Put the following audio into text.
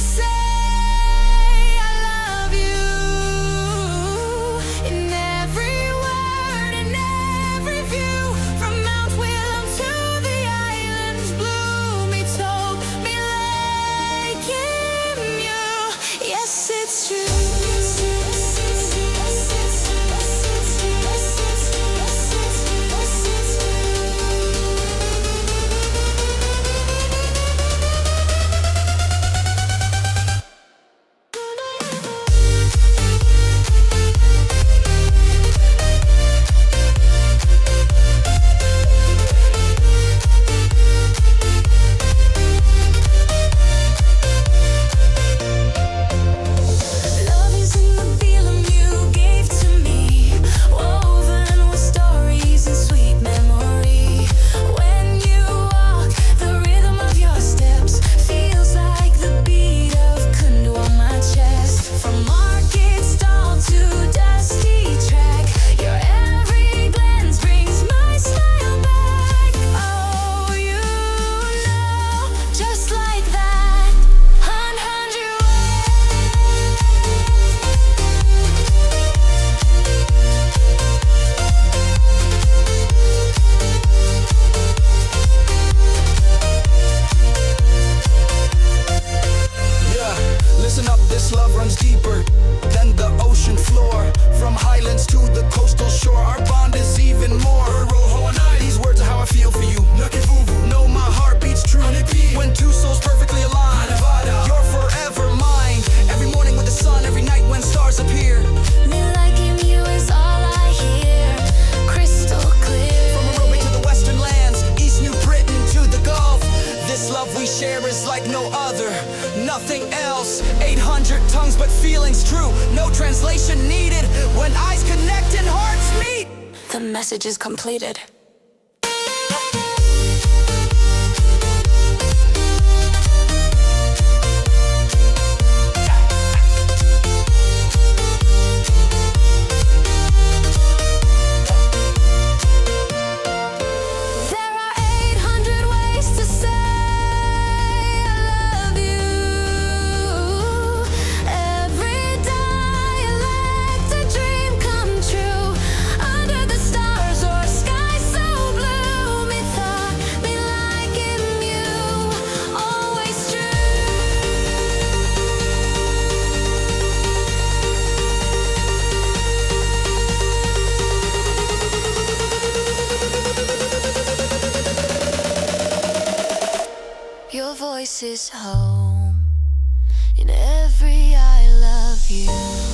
say I love you. In every word, in every view, from Mount William to the islands blue, me told me like you. Yes, it's true. Love runs deeper than the ocean floor. From highlands to the coastal shore, our bond is even more. These words are how I feel for you. Know my heart beats true when two souls perfectly aligned. You're forever mine. Every morning with the sun, every night when stars appear. Me liking you is all I hear, crystal clear. From Aruba to the western lands, East New Britain to the Gulf, this love we share is like no other, nothing else. 800 tongues but feelings true, no translation needed. When eyes connect and hearts meet, The message is completed. There are 800 ways to say I love you. Every dialect, a dream come true. Under the stars or sky so blue, me thought, me liking you, always true. Your voice is home in every I love you.